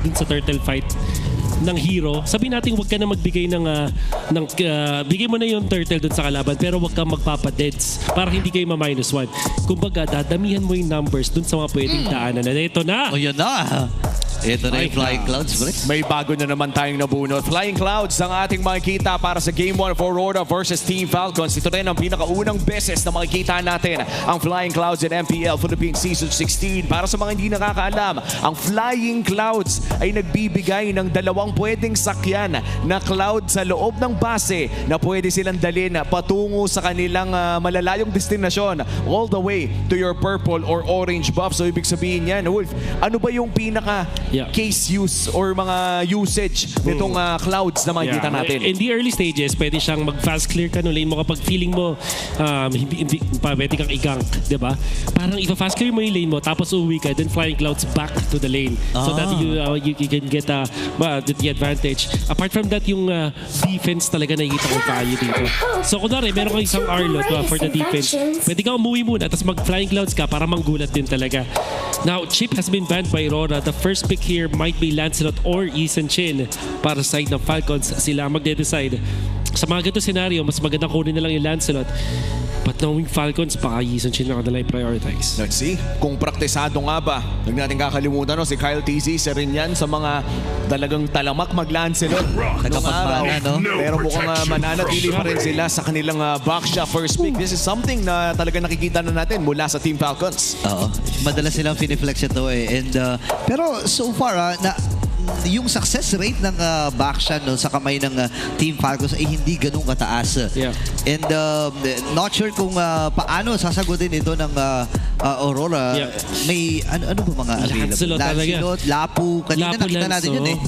dun sa turtle fight ng hero, sabihin natin wag ka na magbigay bigay mo na yung turtle dun sa kalaban pero wag kang magpapadeads para hindi kayo ma-1. Kumbaga, dadamihan mo yung numbers dun sa mga pwedeng daanan. Na ito na! O yan na! Ito na yung Flying Clouds, pre. May bago na naman tayong nabunot. Flying Clouds ang ating makikita para sa Game 1 of Aurora versus Team Falcons. Ito rin ang pinakaunang beses na makikita natin ang Flying Clouds in MPL Philippines Season 16. Para sa mga hindi nakakaalam, ang Flying Clouds ay nagbibigay ng dalawang pwedeng sakyan na cloud sa loob ng base na pwede silang dalhin patungo sa kanilang malalayong destinasyon all the way to your purple or orange buff. So ibig sabihin yan, Wolf, ano ba yung pinaka case use or mga usage nitong clouds na makikita natin? In the early stages, pwede siyang mag-fast clear ka no lane mo kapag feeling mo hindi pwede kang i-gank, di ba? Parang i-fast clear mo yung lane mo tapos uwi ka, then Flying Clouds back to the lane so that you can get the advantage. Apart from that, yung defense talaga nakikita ko value dito. So kunwari, meron kang isang Arlot for the defense. Pwede kang umuwi muna tapos mag-Flying Clouds ka para manggulat din talaga. Now, Chip has been banned by Aurora. The first pick here might be Lancelot or Eason Chin para sa side ng Falcons. Sila magde-decide. Sa mga ganito scenario, mas magandang kunin na lang yung Lancelot. But knowing Falcons, baka Eason Chin na kadalay prioritize. Let's see kung praktisado nga ba. Huwag natin kakalimutan, si Kyle TZ, isa rin yan sa mga talagang talamak mag-Lancelot nung araw. Pero mukhang mananatili pa rin sila sa kanilang backsha first pick. This is something na talaga nakikita na natin mula sa Team Falcons. Oo. Madalas silang finiflex ito eh. And, pero so far, yung success rate ng backshan sa kamay ng Team Falcons ay hindi ganun kataas. And not sure kung paano sasagutin ito ng Aurora. May ano ba mga available? Lancelot, Lapu. Kanina nakita natin yun eh.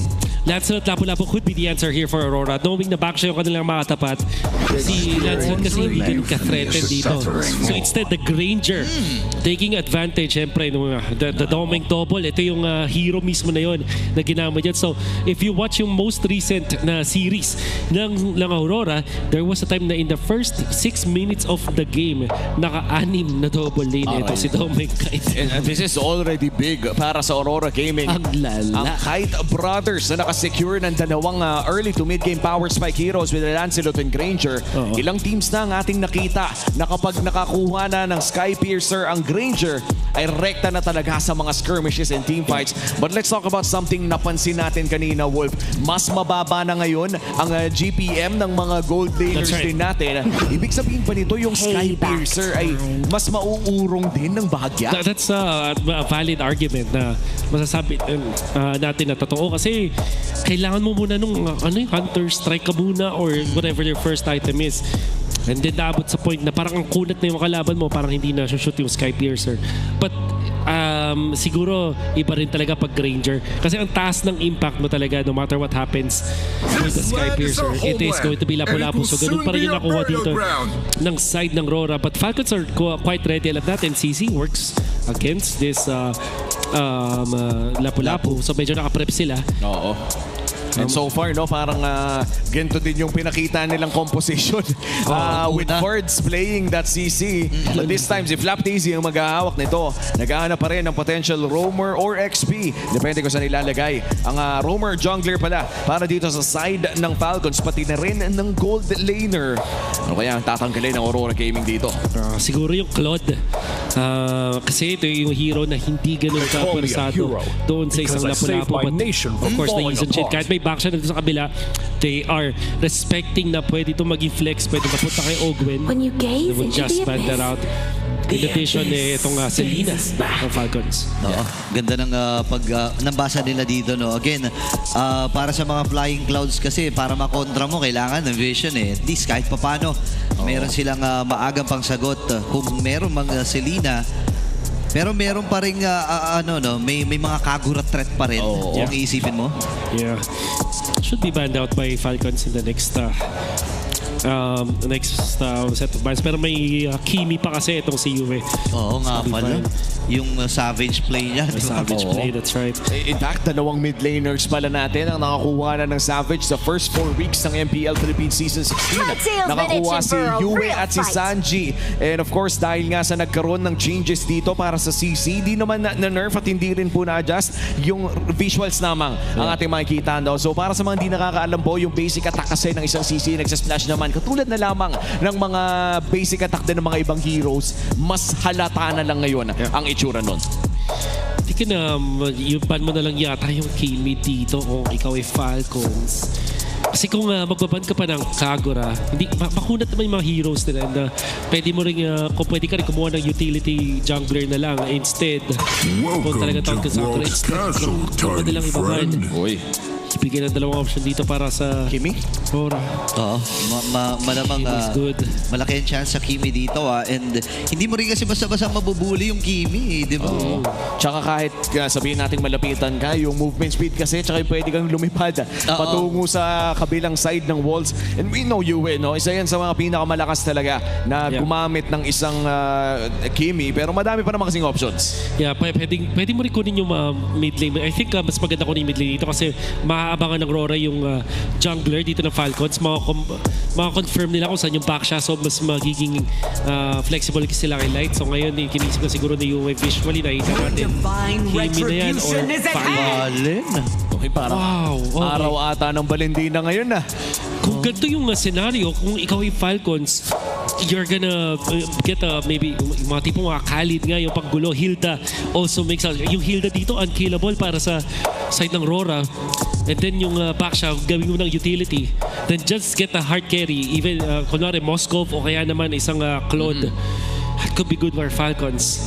Lancelot, Lapu-Lapu could be the answer here for Aurora. Knowing na backsha yung kanilang makatapat, si Lancelot kasi hindi ganun ka-threatened dito. So instead, the Granger taking advantage, syempre, the Doming Double, ito yung hero mismo na yun na ginamit yan. So if you watch yung most recent na series ng Aurora, there was a time na in the first 6 minutes of the game, naka-anim na double lane ito si Doming Kite. And this is already big para sa Aurora Gaming. Ang lala. Ang Kite Brothers na secure ng dalawang early to mid-game power spike heroes with Lancelot and Granger. Ilang teams na ang ating nakita na kapag nakakuha na ng Sky Piercer ang Granger ay rekta na talaga sa mga skirmishes and team fights. But let's talk about something napansin natin kanina, Wolf. Mas mababa na ngayon ang GPM ng mga gold laners din natin. Ibig sabihin pa nito yung Sky Piercer ay mas mauurong din ng bahagya? That's a valid argument na masasabi natin na totoo kasi kailangan mo muna nung Hunter Strike ka muna or whatever your first item is. And then naabot sa point na parang ang kunat na yung kalaban mo, parang hindi na shoot yung Sky Piercer. But siguro iba rin talaga pag Granger. Kasi ang taas ng impact mo talaga no matter what happens with the Sky Piercer. It is going to be Lapu-Lapu. So ganun pa rin yung nakuha dito ng side ng Aurora. But Falcons are quite ready. Alam natin, CC works against this Lapu-Lapu. So medyo nakaprep sila. Oo. And so far, parang ganito din yung pinakita nilang composition with Birds playing that CC. But this time, si Flap Daisy ang maghahawak nito. Naghahanap pa rin ng potential roamer or XP. Depende kung saan nilalagay. Ang roamer jungler pala para dito sa side ng Falcons, pati na rin ng gold laner. Ano kaya ang tatanggalin ng Aurora Gaming dito? Siguro yung Claude. Kasi ito yung hero na hindi ganun ka-persado doon sa isang Lapu-Lapu. But of course, na Eason Chin. Kahit may backsha na dito sa kabila, they are respecting na pwede ito maging flex, pwede mapunta kay Ogwen. They would just ban that out. In addition, itong Selena ng Falcons. Ganda ng nabasa nila dito. Again, para sa mga Flying Clouds kasi, para makontra mo, kailangan ng vision At least kahit papano, meron silang maagang pangsagot. Kung meron mga Selena, pero meron pa rin, may mga kagurat threat pa rin. Kung iisipin mo. Yeah. Should be banned out by Falcons in the next next set of binds. Pero may Kimi pa kasi itong si Juve. Oo nga pala. Yung Savage play niya. The Savage play, that's right. In fact, dalawang mid laners pala natin ang nakakuha na ng Savage sa first 4 weeks ng MPL Philippines Season 16. Nakakuha si Yue at si Sanji. And of course, dahil nga sa nagkaroon ng changes dito para sa CC, di naman na-nerf at hindi rin po na-adjust yung visuals namang ang ating makikita. No? So para sa mga hindi nakakaalam po, yung basic attack kasi ng isang CC nagsasplash naman. Katulad na lamang ng mga basic attack din ng mga ibang heroes, mas halata na lang ngayon ang itsura nun. Hindi ka na, yung ban mo na lang yata yung Kimi dito kung ikaw ay Falcons. Kasi kung magbaban ka pa ng Kagura, hindi, makunat naman yung mga heroes nila. And, pwede mo rin, kung pwede ka rin kumuha ng utility jungler na lang. Instead, kung talaga tawag ka sa Kagura, instead, kung nilang ibaban. Ibigay ng dalawang option dito para sa Kimi? Aura. Oo. Malamang malaki ang chance sa Kimi dito. And hindi mo rin kasi basta-basta mabubuli yung Kimi. Di ba? Tsaka kahit sabihin natin malapitan ka, yung movement speed kasi, tsaka pwede kang lumipad patungo sa kabilang side ng walls. And we know Yue, no? Isa yan sa mga pinakamalakas talaga na gumamit ng isang Kimi. Pero madami pa naman kasing options. Yeah, pwede mo rin kunin yung mid lane. I think mas maganda kunin yung mid lane dito kasi maaabangan ng Rora yung jungler dito ng Falcons. Maka-confirm nila kung saan yung back siya. So mas magiging flexible sila kay Light. So ngayon, kinisip na siguro na yung visually nakita natin. Kimi na yan or Balin. Okay, parang araw ata ng Valentina ngayon na. Kung ganito yung scenario, kung ikaw ay Falcons, you're gonna get maybe yung mga tipong mga Khalid nga, yung paggulo. Hilda also makes yung Hilda dito unkillable para sa side ng Rora. And then yung back siya, gawin mo ng utility. Then just get a hard carry. Even, kunwari, Moskov o kaya naman isang Claude. That could be good for Falcons.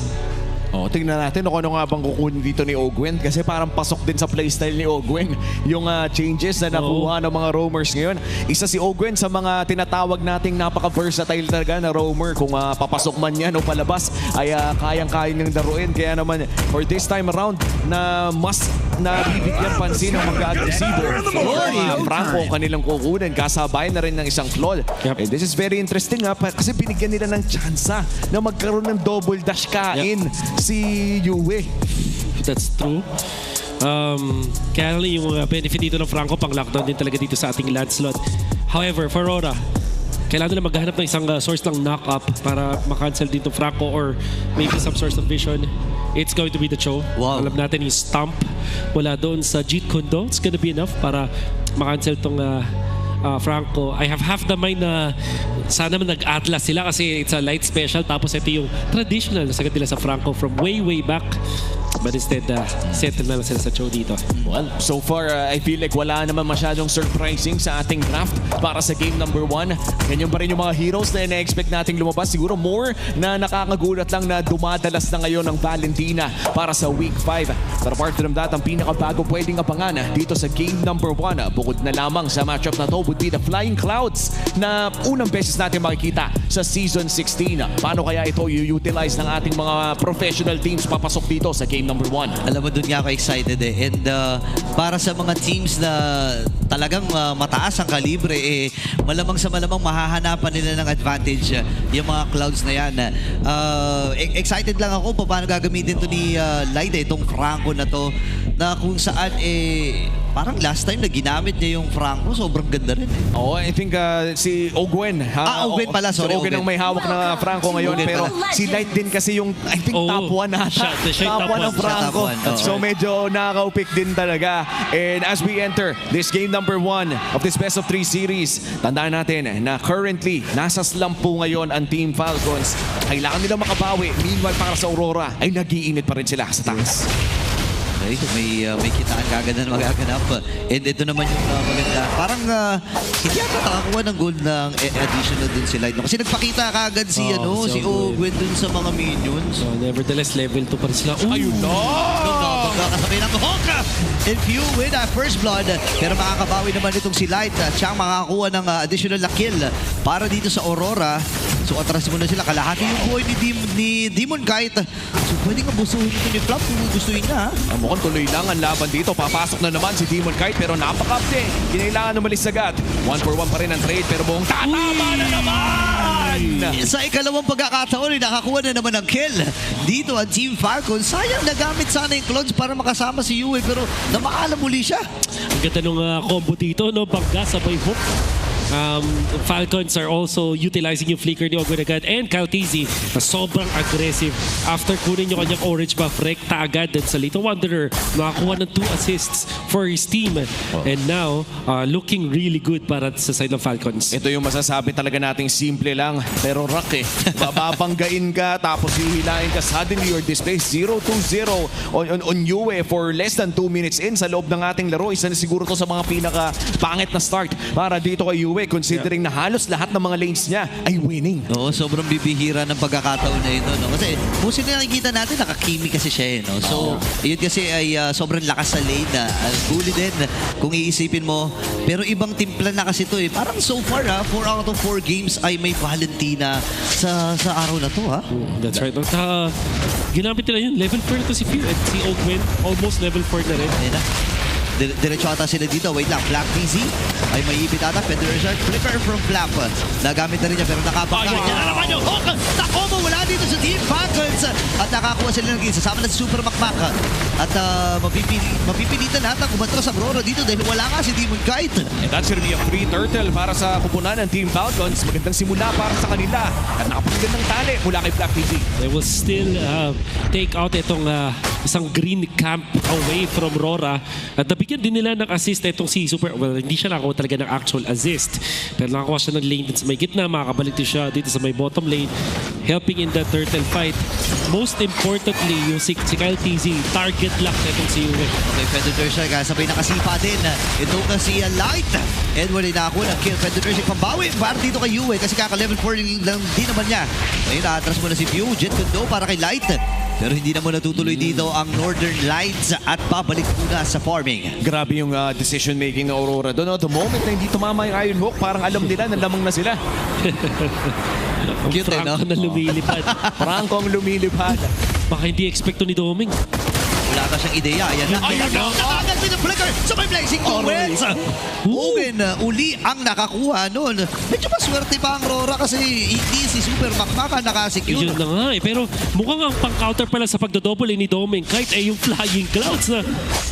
Tingnan natin kung ano nga bang kukunin dito ni Ogwen kasi parang pasok din sa playstyle ni Ogwen yung changes na nakuha ng mga roamers ngayon. Isa si Ogwen sa mga tinatawag nating napaka-versatile talaga na roamer. Kung papasok man yan o palabas ay kayang-kaya niyang daruin. Kaya naman for this time around na mas nabibigyan pansin ng mag-agresibo. Franco kanilang kukunin. Kasabay na rin ng isang Claw. And this is very interesting kasi binigyan nila ng tsansa na magkaroon ng double dash kain si Yue. That's true. Kaya lang yung benefit dito ng Franco, pang lockdown din talaga dito sa ating Lancelot. However, for Rora, kailangan nila maghanap ng isang source ng knock-up para makancel dito Franco or maybe some source of vision. It's going to be the Cho. Wow. Alam natin yung stomp wala doon sa Jeet Kune Do. It's gonna be enough para makancel tong Franco. I have half the mind na sana nag-Atlas sila kasi it's a light special tapos ito yung traditional na sagad nila sa Franco from way back. But instead, settle na lang sila sa Cho dito. Well, so far, I feel like wala naman masyadong surprising sa ating draft para sa game number 1. Ganyan pa rin yung mga heroes na ina-expect nating lumabas. Siguro more na nakakagulat lang na dumadalas na ngayon ng Valentina para sa week 5. But apart from that, ang pinakabago pwedeng abangan dito sa game number 1. Bukod na lamang sa matchup na to would be the Flying Clouds na unang beses natin makikita sa Season 16. Paano kaya ito i-utilize ng ating mga professional teams papasok dito sa game number 1? Alam mo, doon nga ako excited eh. And para sa mga teams na talagang mataas ang kalibre, malamang sa malamang mahahanapan nila ng advantage yung mga Clouds na yan. Excited lang ako paano gagamitin to ni Light itong Franco na to, na kung saan parang last time na ginamit niya yung Franco, sobrang ganda rin eh. I think si Ogwen. Ogwen pala, sorry. Si Ogwen ang may hawak na Franco ngayon. Ogwen pero pala. si Light din kasi yung, I think, top 1 na. Top 1 ng Franco. So medyo nakaka-pick din talaga. And as we enter this game number 1 of this best of 3 series, tandaan natin na currently, nasa slump po ngayon ang Team Falcons. Kailangan nila makabawi. Meanwhile, para sa Aurora, ay nag-iinit pa rin sila sa taas. Okay, may kitaan kagad na magaganap. And ito naman yung maganda. Parang hindi ata nakakuha ng gold ng additional dun si Light. Kasi nagpakita kagad si Ogwen dun sa mga minions. So, nevertheless, level 2 pa rin sila. Ayun na! Kasabay ng Hawk. And Few with first blood. Pero makakabawi naman itong si Light. Siyang makakakuha ng additional na kill para dito sa Aurora. So atras muna sila. Kalahati yung buhay ni Demon Kite. So pwede nga busuhin ito ni Flap kung gustuhin niya. Mukhang tuloy lang ang laban dito. Papasok na naman si Demon Kite pero napakapte. Kinailangan umalis agad. 1-for-1 pa rin ang trade pero buong tatama na naman! Sa ikalawang pagkakataon, nakakuha na naman ng kill. Dito ang Team Falcon. Sayang nagamit sana yung clones para makasama si Yue pero namakalam muli siya. Ang ganda ng combo dito, no? Bangga sabay hook. Falcons are also utilizing yung flicker ni Ogwen agad. And Calteezy na sobrang aggressive. After kunin yung kanyang orange buff, rekta agad din sa Little Wanderer. Nakakuha ng 2 assists for his team. And now, looking really good para sa side ng Falcons. Ito yung masasabi talaga nating simple lang pero rock eh. Babanggain ka tapos hihilain ka. Suddenly you're displaced 0-2-0 on Yue for less than 2 minutes in sa loob ng ating laro. Isa na siguro to sa mga pinaka pangit na start para dito kay Yue considering na halos lahat ng mga lanes niya ay winning. Oo, sobrang bibihira ng pagkakataon na ito. No? Kasi kung nakikita natin, nakakimi kasi siya. Eh, no? So, yun kasi ay sobrang lakas sa lane na bully din kung iisipin mo. Pero ibang timpla na kasi ito eh. Parang so far 4 out of 4 games ay may Valentina sa araw na to ha. That's right. Ginamit nila yun. Level 4 na to si Few at si Ogwen. Almost level 4 na rin. Ayun na. Diretso ata sila dito. Wait lang. Black PZ ay may ipit ata. Federation flicker from Flap. Nagamit na rin niya pero nakabangka. Yan na naman yung Hawk. Nakobo wala dito sa Team Falcons. At nakakuha sila ng isa. Sama na si Super Makmak. At mapipilitan ata kumatras sa Aurora dito dahil wala nga si Demon Kite. And that should be a free turtle para sa kupunan ng Team Falcons. Magandang simula para sa kanila. At nakapagandang ng tali mula kay Black PZ. They will still take out itong isang green camp away from Rora. At nabigyan din nila ng assist itong si Super. Well, hindi siya nakakuha talaga ng actual assist. Pero nakakuha siya ng lane din sa may gitna. Makakabalik din siya dito sa may bottom lane. Helping in the turtle fight. Most importantly, yung si Kyle TZ, target lock itong si Yue. Okay, Predator siya. Sabay nakasipa din. Ito kasi Light. And wala nakakuha ng kill. Predator siya pambawi. Para dito kay Yue. Kasi kaka-level 4 lang din naman niya. Ngayon, atras muna si Few. Jet Kundo para kay Light. Pero hindi naman natutuloy dito ang Northern Lights at babalik muna sa farming. Grabe yung decision-making ng Aurora doon. The moment na hindi tumama yung Iron Hook, parang alam nila na lamang na sila. Cute, Franco na lumilipad. Franco ang lumilipad. Baka hindi expecto ni Doming. Wala ka siyang ideya. Ayan na. Ayan na. Nakagad din ang flicker sa may blazing torrents. Owen, uli ang nakakuha noon. Medyo maswerte pa ang Rora kasi hindi si Super Makmaka nakasecure. Yun na nga eh. Pero mukhang ang pang-counter pala sa pagdodouble ni Doming kahit ay yung Flying Clouds na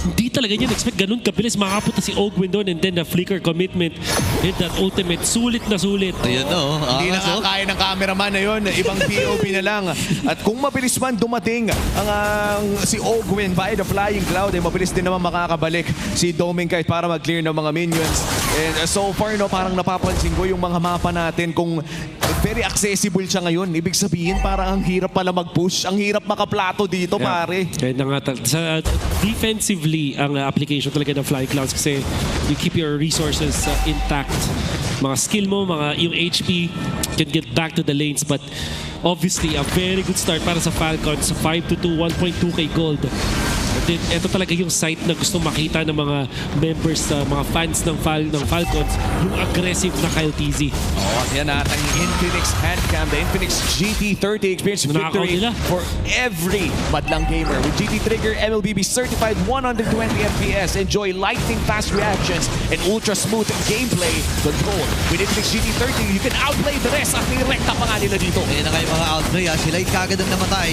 hindi talaga niya expect ganun kabilis makapunta si Ogwen doon and then the flicker commitment and that ultimate. Sulit na sulit. Ayun no. Hindi na kaya ng cameraman na yun. Ibang POV na lang. At kung mabilis man dumating ang si Ogwen by the Flying Cloud, eh, mabilis din naman makakabalik si Doming kahit para mag-clear ng mga minions. And so far, no, parang napapansin ko yung mga mapa natin kung very accessible siya ngayon. Ibig sabihin, parang ang hirap pala mag-push. Ang hirap makaplato dito, pare. Kaya na nga, sa defensively, ang application talaga ng Flying Clouds kasi you keep your resources intact. Mga skill mo, yung HP can get back to the lanes, but obviously, a very good start para sa Falcons. 5-2, 1.2k gold. Ito talaga yung site na gusto makita ng mga members, mga fans ng Falcons, yung aggressive na Kyle TZ. Oh, yan na ang Infinix Handcam, the Infinix GT30 experience victory for every madlang gamer. With GT Trigger, MLBB certified 120 FPS. Enjoy lightning fast reactions and ultra smooth gameplay control. With Infinix GT30, you can outplay the rest at nirekta pa nga nila dito. Ayan na kayo mga outplay. Sila yung kagad ang namatay.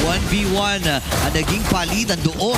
1v1 ang naging palitan doon.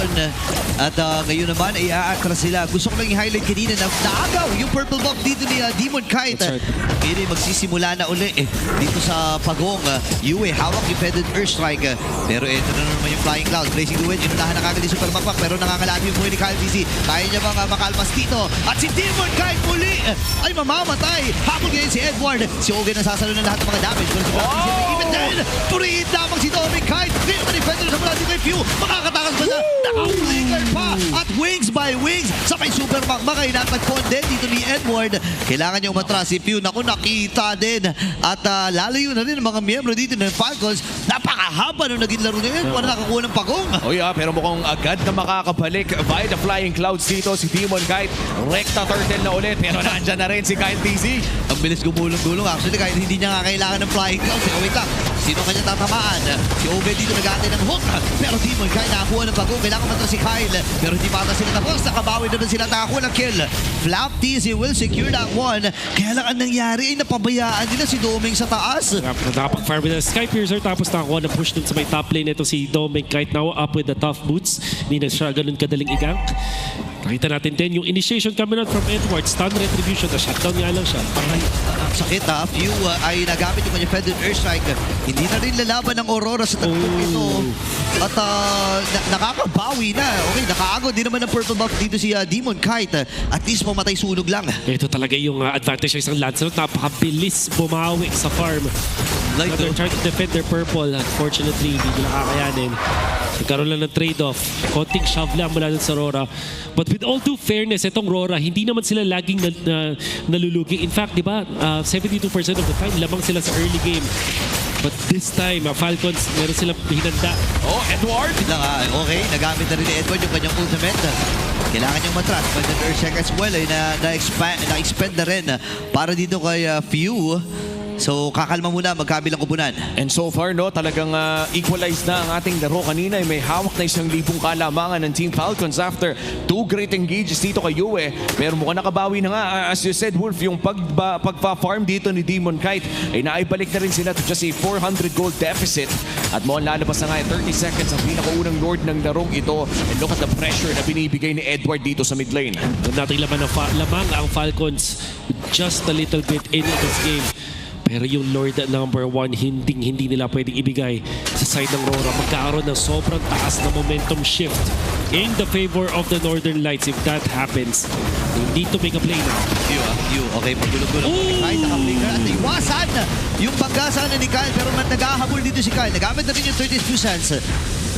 At ngayon naman ay aatras sila. Gusto ko lang i-highlight kanina na naagaw yung purple buff dito ni Demon Kite. Ngayon ay magsisimula na uli dito sa Pagong. Yue, hawak yung Feathered Earthstrike. Pero ito na naman yung Flying Cloud. Blazing Duet, inunahan na kagad yung Super Makmak. Pero nangangalami yung buhay ni Kyle TZ. Kaya niya bang makalmas dito. At si Demon Kite muli ay mamamatay. Habol ngayon si Edward. Si Ogen nasasalo na lahat ng mga damage. Pero si Black TZ even then, purihin lamang lamang si Dominic Kite. Dito na defender sa mula dito kay Few. Makakatakas ba na? Naka-flicker pa. At wings by wings. Sa may super magmakay natagpon din dito ni Edward. Kailangan niya umatras si Few. Naku, nakita din. At lalayo na rin ang mga miyembro dito ng Falcons. Napakahaba nung naging laro ngayon. Wala nakakuha ng pagong. Pero mukhang agad na makakabalik via the Flying Clouds dito si Demon Kite. Recta turtle na ulit pero nandyan na rin si Kyle TZ. Ang bilis gumulong-gulong. Actually, kahit hindi niya kailangan ng flying clouds. Wait lang. Sino kanya tatamaan? Si Ove dito nag-aantay ng hook. Pero Demon Kite nakakuha ng bago. Kailangan matras si Kyle. Pero hindi pa ata sila tapos. Nakabawi naman sila nakakuha ng kill. Flap TZ will secure that one. Kaya lang ang nangyari ay napabayaan nila si Doming sa taas. Nakapag-fire with a Sky Piercer tapos nakakuha na push dun sa may top lane. Ito si Dominic Kite now up with the tough boots. Hindi na siya ganun kadaling igank. Nakita natin din yung initiation coming out from Edward. Stun retribution. Na-shutdown nga lang siya. Ang sakit ha. Few ay nagamit yung kanyang Feathered Airstrike. Hindi na rin lalaban ng Aurora sa tagpong ito. At nakakabawi na. Okay, nakaagod din naman ng purple buff dito si Demon Kite. At least mamatay sunog lang. Ito talaga yung advantage ng isang Lancelot. Napakabilis bumawi sa farm. They're trying to defend their purple. Unfortunately, hindi nila kakayanin. Nagkaroon lang ng trade-off. Konting shove lang mula dun sa Rora. But with all due fairness, itong Rora, hindi naman sila laging nalulugi. In fact, di ba, 72% of the time, lamang sila sa early game. But this time, Falcons, meron silang hinanda. Edward! Okay, nagamit na rin ni Edward yung kanyang ultimate. Kailangan niyang matras. But the Earth Check as well ay na-expand na rin para dito kay Few. So, kakalma muna, magkabilang kubunan. And so far, talagang equalized na ang ating laro. Kanina ay may hawak na 1,000 kalamangan ng Team Falcons after 2 great engages dito kay Yue. Pero mukhang nakabawi na nga. As you said, Wolf, yung pagpa-farm dito ni Demon Kite ay naibalik na rin sila to just a 400 gold deficit. At mukhang lalabas na nga 30 seconds ang pinakaunang lord ng larong ito. And look at the pressure na binibigay ni Edward dito sa mid lane. Nating lamang ang Falcons just a little bit in this game. Pero yung Lord number 1, hindi nila pwedeng ibigay sa side ng Rora. Magkakaroon ng sobrang taas na momentum shift in the favor of the Northern Lights. If that happens, they need to make a play now. Okay, pagulong-gulong. Kyle naka-flicker at iwasan yung pagkasa ni Kyle. Pero naghahabol dito si Kyle. Nagamit na rin yung 32 cents.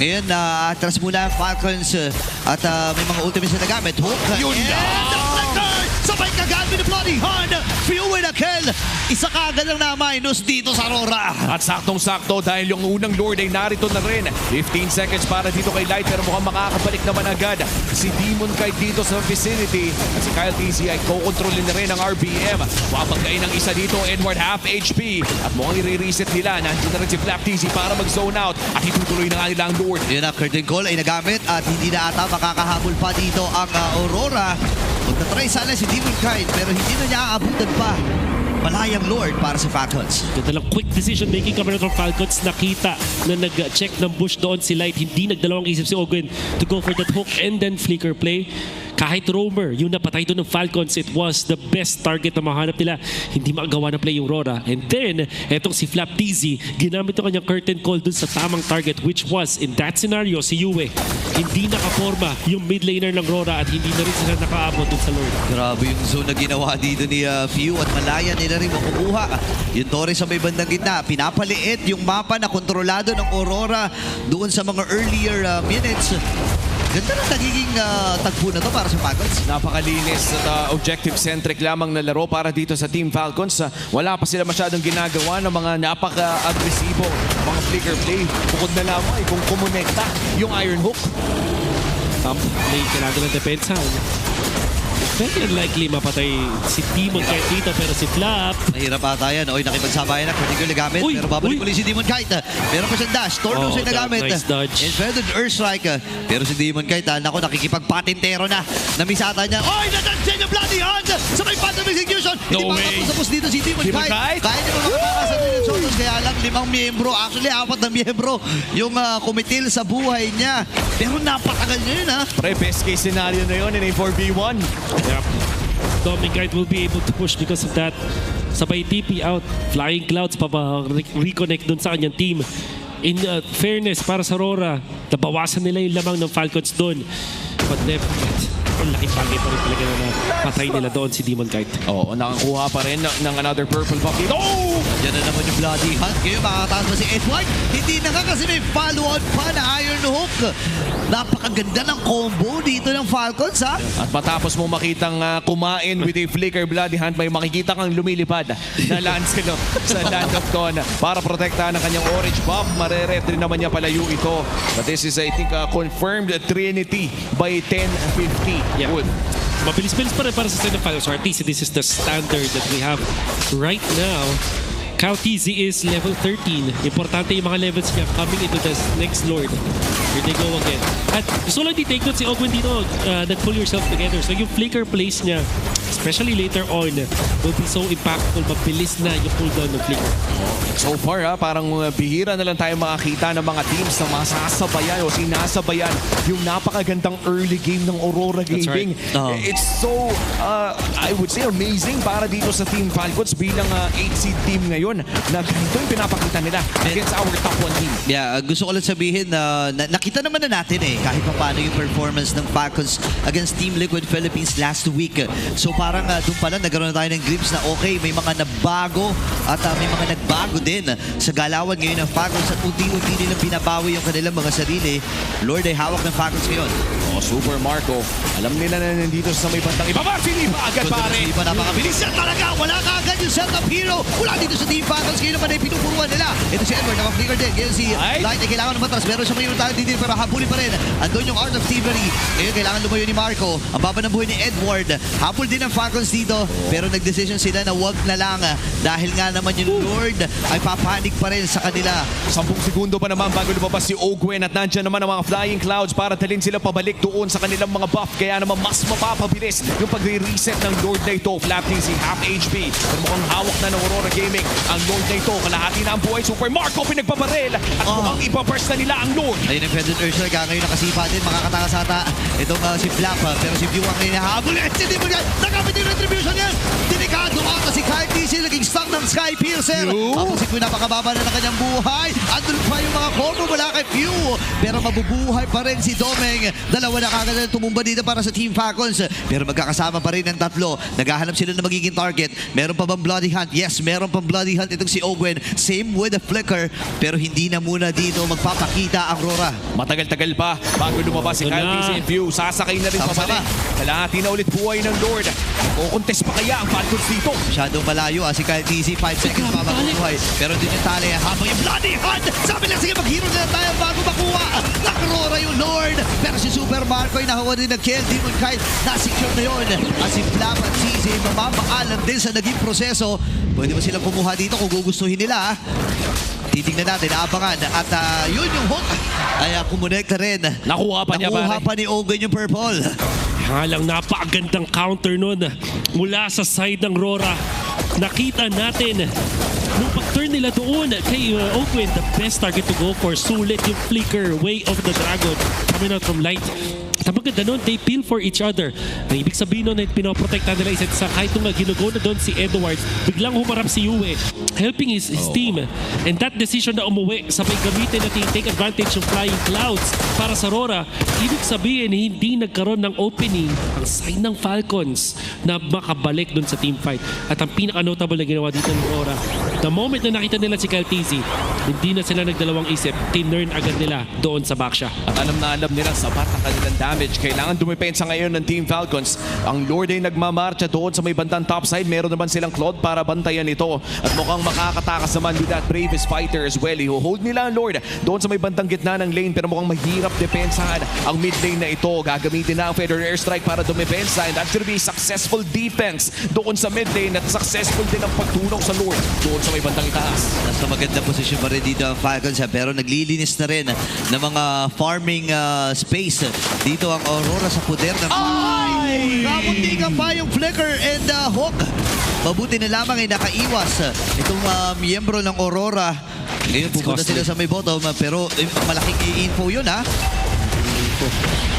Ngayon, atras muna ang Falcons at may mga ultimates na nagamit. Hook. Yun na! Sabay kagamit ni Bloody Hand. Few with a kill. Isa kagad lang na minus dito sa Aurora. At saktong-sakto dahil yung unang Lord ay narito na rin. 15 seconds para dito kay Light pero mukhang makakabalik naman agad si Demon Kite dito sa vicinity. At si Kyle TZ ay co-controlin na rin ang RBM. Mapagkain ng isa dito, Edward half HP. At mukhang i-reset nila. Nandiyan na rin si Flap TZ para mag-zone out. At itutuloy na nga nila ang Lord. Yun na, curtain call ay nagamit at hindi na ata makakahabol pa dito ang Aurora. Magtatry sana si Demon Kite pero hindi na niya aabutan pa. Malayang Lord para sa Falcons. Ganda lang quick decision making kami ng Falcons. Nakita na nag-check ng bush doon si Light. Hindi nagdalawang isip si Ogwen to go for that hook and then flicker play. Kahit roamer, yung napatay doon ng Falcons, it was the best target na mahanap nila. Hindi makagawa ng play yung Rora. And then, etong si Flap TZ, ginamit yung kanyang curtain call doon sa tamang target, which was, in that scenario, si Yue. Hindi nakaporma yung mid laner ng Rora at hindi na rin sila nakaabot doon sa Lord. Grabe yung zone na ginawa dito ni Few at malaya nila rin makukuha. Yung Torres sa may bandang gitna, pinapaliit yung mapa na kontrolado ng Aurora doon sa mga earlier minutes. Ganda na nagiging tagpo na to para sa Falcons. Napakalinis at objective-centric lamang na laro para dito sa Team Falcons. Wala pa sila masyadong ginagawa ng mga napaka-agresibo mga flicker play. Bukod na lamang kung kumonekta yung Iron Hook. May kailangan ng depensa. Very unlikely mapatay si Demon Kite dito pero si Flap. Nahirap ata yan. Oy, nakipagsabayan na. Critical nagamit. Pero babalik muli si Demon Kite. Meron pa siyang dash. Tornado siya nagamit. Nice dodge. Infected Earthstrike. Pero si Demon Kite, naku, nakikipagpatintero na. Namisata niya. Oy, nadansin yung Bloody Hand sa may Phantom Execution. No way. Hindi pa tapos dito si Demon Kite. Kaya niya makakasa rin yung Sotos. Kaya lang 5 miyembro. Actually, 4 na miyembro yung kumitil sa buhay niya. Pero napatagal niya yun, ha? Pre, best case scenario na yun in a 4v1. Yep. Dominic Kite will be able to push because of that. Sabay TP out. Flying Clouds reconnect dun sa kanyang team. In fairness para sa Aurora, nabawasan nila yung lamang ng Falcons dun. But ang laking bagay pa rin talaga na patay nila doon si Demon Kite. Oo, nakakuha pa rin ng another purple buff dito. Oh! Yan na naman yung Bloody Hunt. Ngayon makakataas ba si Edward? Hindi na nga kasi may follow-on pa na Iron Hook. Napakaganda ng combo dito ng Falcons, ha? At matapos mo makitang kumain with a flicker Bloody Hunt, may makikita kang lumilipad na Lancelot sa Land of Dawn para protektahan ang kanyang orange buff. Mareret rin naman niya palayo ito. But this is, I think, confirmed Trinity by 10-50. Yeah. Good. Mabilis-bilis pa rin para sa side ng Falcons. Or at least this is the standard that we have right now. Cal TZ is level 13. Importante yung mga levels niya coming into the next Lord. Here they go again. At gusto lang di-take note si Ogwen dito, nag-pull yourself together. So yung flicker plays niya, especially later on, will be so impactful. Mabilis na yung cooldown ng flicker. So far, parang bihira na lang tayo makakita ng mga teams na masasabayan o sinasabayan yung napakagandang early game ng Aurora Gaming. Right. It's so, I would say, amazing para dito sa Team Falcons bilang 8-seed team ngayon na ganito yung pinapakita nila against our top 1 team. Yeah, gusto ko lang sabihin na nakita naman na natin kahit pa paano yung performance ng Falcons against Team Liquid Philippines last week. So parang doon pa lang nagkaroon na tayo ng glimpse na okay, may mga nabago at may mga nagbago din sa galawan ngayon ng Falcons at unti-unti nilang binabawi yung kanilang mga sarili. Lord ay hawak ng Falcons ngayon. Oh, Super Marco. Alam nila na nandito sa may bandang iba. Silipa agad pare! Silipa napakabilis yan talaga! Wala ka agad yung setup hero! Wala dito sa Team Falcons. Ngayon naman ay pinupuruan nila. Ito si Edward, nakaflicker din. Ngayon si Light ay kailangan umatras. Meron siya mayroon tayo dito pero habulin pa rin. Andun yung Art of Thievery. Ngayon kailangan lumayo ni Marco. Ang baba ng buhay ni Edward. Habol din ang Falcons dito pero nag-decision sila na wag na lang dahil nga naman yung Lord ay papanik pa rin sa kanila. 10 segundo pa naman bago lumabas si Ogwen at nandyan naman ang mga Flying Clouds para dalhin sila pabalik doon sa kanilang mga buff. Kaya naman mas mapapabilis yung pag-reset ng Lord na ito. Flapping si half HP. Pero mukhang hawak na ng Aurora Gaming ang Lord na ito. Kalahati na ang buhay. Super Marco pinagpabaril at mukhang ipaburst na nila ang Lord. Ayun ang Fendant Ursula. Kaya ngayon nakasipa din. Makakatakas ata itong si Flap. Pero si View ang hinahabol. Hindi mo yan. Nagamit yung retribution yan. Delikado ata si Kyle DC. Naging stuck ng Sky Piercer. Tapos si View napakababa na ng kanyang buhay. Andun pa yung mga combo mula kay View. Pero mabubuhay pa rin si Domeng. Dalawa na kagad na tumumba dito para sa Team Falcons. Pero magkakasama pa rin ang tatlo. Naghahanap sila ng magiging target. Meron pa bang Bloody Hunt? Yes, meron pang Bloody Hunt itong si Ogwen. Same with the flicker. Pero hindi na muna dito magpapakita ang Aurora. Matagal-tagal pa bago lumabas si Kyle DC in View. Sasakay na rin pabalik. Kalahati na ulit buhay ng Lord. Kukontes pa kaya ang Falcons dito? Masyadong malayo si Kyle DC. 5 seconds pa bago buhay. Pero din yung tali. Habang yung Bloody Hunt. Sabi lang, sige mag-hero na tayo bago makuha. Nak-Aurora yung Lord. Pero si Super Marco ay nahawa din ng kill. Demon Kite na-secure na yun. At si Flap at CZ mamamaalam din sa naging proseso. Pwede ba silang kumuha dito kung gugustuhin nila? Titignan natin, abangan. At yun yung hook ay kumonekta rin. Nakuha pa niya Nakuha pa ni Ogwen yung purple. Halang napakagandang counter nun mula sa side ng Rora. Nakita natin nung pag-turn nila doon kay Ogwen, the best target to go for. Sulit yung flicker, Way of the Dragon coming out from Light. At ang maganda nun, they peel for each other. Ang ibig sabihin nun, pinoprotekta nila isa't isa. Kahit nung ginugo na doon si Edwards, biglang humarap si Yue, helping his team. And that decision na umuwi, sabay gamitin natin take advantage ng Flying Clouds para sa Aurora. Ibig sabihin, hindi nagkaroon ng opening ang side ng Falcons na makabalik doon sa team fight. At ang pinaka-notable na ginawa dito ng Aurora, the moment na nakita nila si Kyle TZ, hindi na sila nagdalawang isip. Tinurn agad nila doon sa backsha. At alam na alam nila sapat ang kanilang damage. Kailangan dumepensa ngayon ng Team Falcons. Ang Lord ay nagmamarcha doon sa may bandang top side. Meron naman silang Claude para bantayan ito. At mukhang makakatakas naman with that bravest fighter as well. Iho-hold nila ang Lord doon sa may bandang gitna ng lane. Pero mukhang mahirap depensahan ang mid lane na ito. Gagamitin na ang Feather Airstrike para dumepensa. And that should be successful defense doon sa mid lane. At successful din ang pagtunog sa Lord doon sa may bandang itaas. Nasa maganda posisyon pa rin dito ang Falcons pero naglilinis na rin ng mga farming space. Dito ang Aurora sa puder ng kamuntikan pa yung flicker and hook. Mabuti na lamang ay nakaiwas itong miyembro ng Aurora. Ngayon pupunta sila sa may bottom pero malaking info yun ha.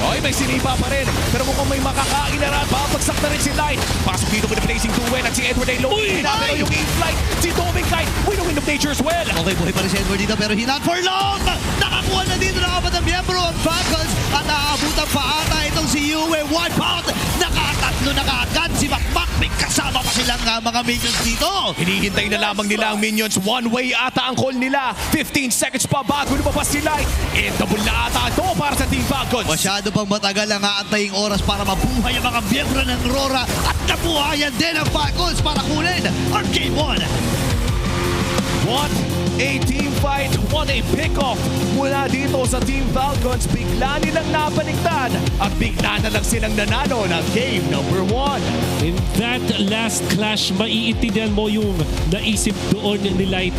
Oy, may sinipa pa rin. Pero mukhang may makakain na rin. Papagsak na rin si Light. Pasok dito with the placing two-win at si Edward ay low. Pero yung in-flight, si Doming Knight, win of nature as well. Okay, buhay pa rin si Edward dito pero not for long! Nakakuha na dito ng apat na miyembro ang Falcons at naaabutan pa ata itong si Yue. Wipe out! Nakatatlo na kaagad si Makmak. May kasama pa silang mga minions dito. Hinihintay na lamang nila ang minions. One way ata ang call nila. 15 seconds pa bago lumabas si Light. Double na ata ito para sa Team Falcons. Masyado pang matagal ang aantaying oras para mabuhay ang mga miyembro ng Rora at nabuhayan din ang Falcons para kunin ang Game 1. What a team fight! What a pick-off mula dito sa Team Falcons. Bigla nilang napaligtad at bigla na lang silang nanalo ng Game number 1. In that last clash, maiintindihan mo yung naisip doon ni Light.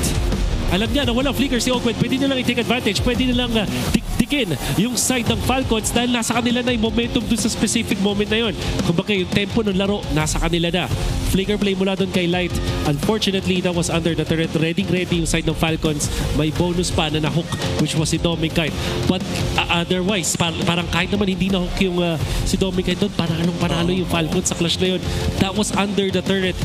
Alam niya na walang flicker si Ogwen. Pwede nilang i-take advantage. Pwede nilang dikdikin yung side ng Falcons dahil nasa kanila na yung momentum dun sa specific moment na yun. Kumbaga yung tempo ng laro, nasa kanila na. Flicker play mula doon kay Light. Unfortunately, that was under the turret. Ready yung side ng Falcons. May bonus pa na na-hook, which was si Doming Knight. But otherwise, parang kahit naman hindi na-hook yung si Doming Knight doon, panalo yung Falcons sa clash na yun. That was under the turret.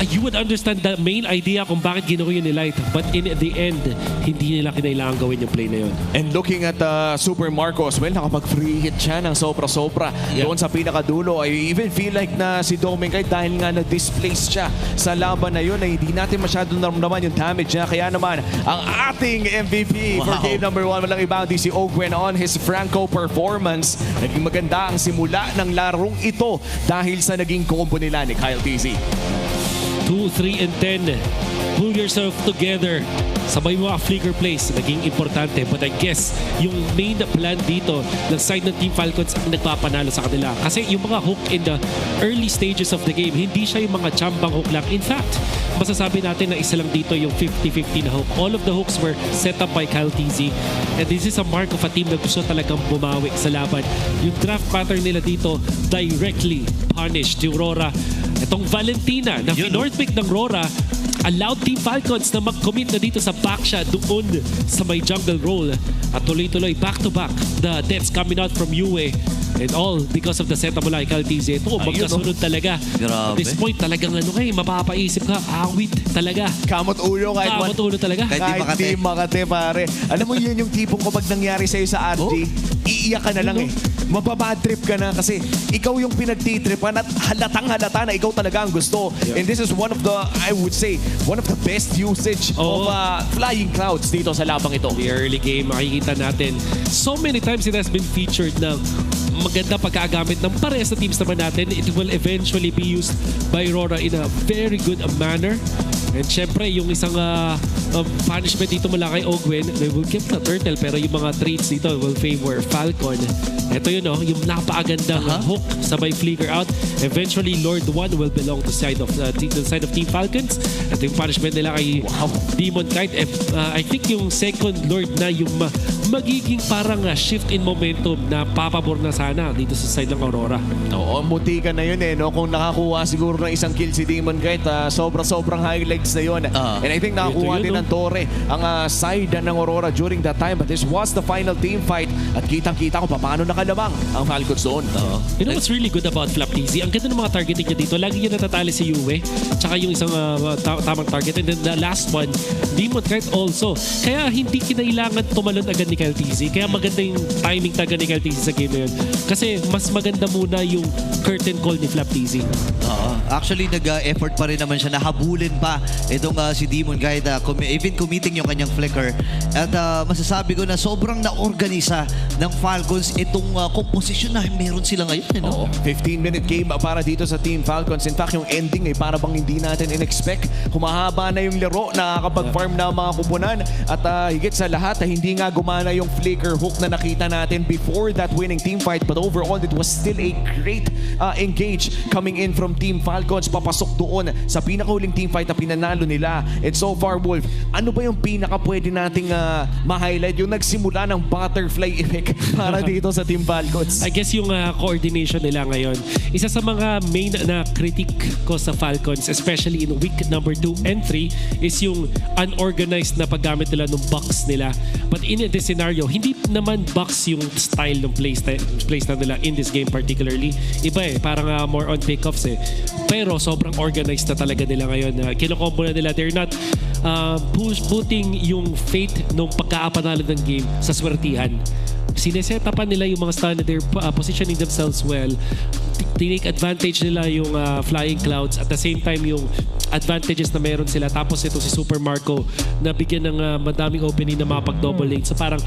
You would understand the main idea kung bakit ginawa yun ni Light. But in the end, hindi nila kinailangan gawin yung play na yun. And looking at Super Marcos, well, nakapag-free hit siya ng sobra-sobra. Doon sa pinakadulo, I even feel like na si Doming Knight dahil nga na-displace siya sa laban na yun ay hindi natin masyadong naramdaman yung damage niya. Kaya naman, ang ating MVP for Game number 1, walang ibang di si Ogwen on his Franco performance. Naging maganda ang simula ng larong ito dahil sa naging combo nila ni Kyle TZ. 2, 3, and 10. Pull yourself together. Sabay mo ang flicker plays. Naging importante. But I guess, yung main plan dito ng side ng Team Falcons ang nagpapanalo sa kanila. Kasi yung mga hook in the early stages of the game, hindi siya yung mga chambang hook lang. In fact, masasabi natin na isa lang dito yung 50-50 na hook. All of the hooks were set up by Kyle TZ. And this is a mark of a team na gusto talagang bumawi sa laban. Yung draft pattern nila dito directly punished yung Rora. Itong Valentina na North pick ng Rora allowed Team Falcons na mag-commit na dito sa backshot doon sa may jungle role. At tuloy-tuloy, back-to-back, the deaths coming out from Yue. And all because of the setup mula kay TZ. Ito, magkasunod talaga. Grabe. At this point, talagang mapapaisip ka, awit talaga. Kamot ulo kahit Kamot ulo talaga. kahit di makate, pare. Alam mo yun yung tipong kapag nangyari sa'yo sa RG, iiyak ka na lang eh. Mababad trip ka na kasi ikaw yung pinagtitripan at halatang-halata na ikaw talaga ang gusto. And this is one of the, I would say, one of the best usage of Flying Clouds dito sa labang ito. The early game, makikita natin. So many times it has been featured na maganda pagkagamit ng parehas na teams naman natin. It will eventually be used by Rora in a very good manner. And syempre, yung isang punishment dito mula kay Ogwen, they will give the turtle pero yung mga traits dito will favor Falcon. Ito yun, yung napakagandang hook sabay flicker out. Eventually, Lord 1 will belong to the side of Team Falcons. At yung punishment nila kay Demon Knight. I think yung second Lord na yung magiging parang shift in momentum na papabor na sana dito sa side ng Aurora. Oo, mutika na yun eh. No? Kung nakakuha siguro ng isang kill si Demon Knight, sobrang highlights na yun. And I think nakakuha din ng Torre ang side ng Aurora during that time. But this was the final team fight. At kitang-kita kung paano nakalamang ang Falcons doon. You know what's really good about Flap TZ? Ang ganda ng mga targeting niya dito. Lagi niya natatali si Yue. Tsaka yung isang tamang target. And then the last one, Demon Knight also. Kaya hindi kinailangan tumalon agad ni Kyle TZ. Kaya maganda yung timing taga ni Kyle TZ sa game na yun. Kasi mas maganda muna yung curtain call ni Flap TZ. Actually, nag-effort pa rin naman siya. Nahabulin pa itong si Demon Guide. Even committing yung kanyang flicker. At masasabi ko na sobrang na-organisa ng Falcons itong composition na meron sila ngayon. No? 15-minute game para dito sa Team Falcons. In fact, yung ending ay para bang hindi natin in-expect. Humahaba na yung laro, nakakapag-farm na mga kupunan. At higit sa lahat, hindi nga gumana yung flicker hook na nakita natin before that winning team fight. But overall, it was still a great engage coming in from Team Falcons, papasok doon sa pinakahuling teamfight na pinanalo nila. And so far, Wolf, ano ba yung pinaka pwede nating ma-highlight? Yung nagsimula ng butterfly effect para dito sa Team Falcons. I guess yung coordination nila ngayon. Isa sa mga main na critic ko sa Falcons, especially in week number 2 and 3, is yung unorganized na paggamit nila ng box nila. But in this scenario, hindi naman box yung style ng playstyle nila in this game particularly. Iba parang more on takeoffs Pero sobrang organized na talaga nila ngayon. Kinokombo na nila. They're not putting yung fate nung pagkaapanalo ng game sa swertihan. Sinesetapan nila yung mga stun, they're positioning themselves well. Tinake advantage nila yung Flying Clouds, at the same time yung advantages na meron sila. Tapos ito si Super Marco na bigyan ng madaming opening na mapag-double lane. So parang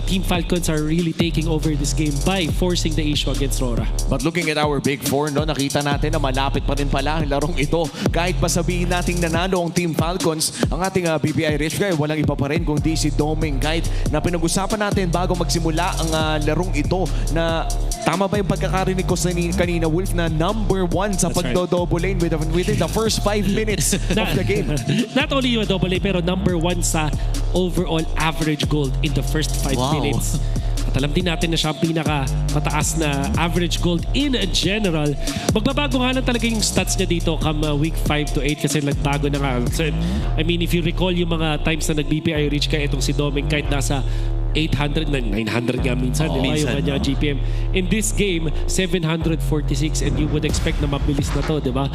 Team Falcons are really taking over this game by forcing the issue against Rora. But looking at our Big Four, no, nakita natin na malapit pa rin pala ang larong ito. Kahit pa sabihin nating nanalo ang Team Falcons, ang ating BPI Rich Guy, walang iba pa rin kung di si Doming. Kahit na pinag-usapan natin bago magsimula ang larong ito na tama ba yung pagkakarinig ko kanina, Wolf, na number 1 sa pagdo-double lane within the first 5 minutes of the game. Not only yung double lane, pero number 1 sa overall average gold in the first 5 minutes. At alam din natin na siya ang pinaka-mataas na average gold in general. Magbabago nga lang talaga yung stats niya dito come week 5 to 8 kasi nagbago na nga. So, I mean, if you recall yung mga times na nag-BPI reach ka itong si Doming, kahit nasa 800 na 900 nga minsan, di ba? Yung kanya GPM. In this game, 746, and you would expect na mabilis na to, di ba?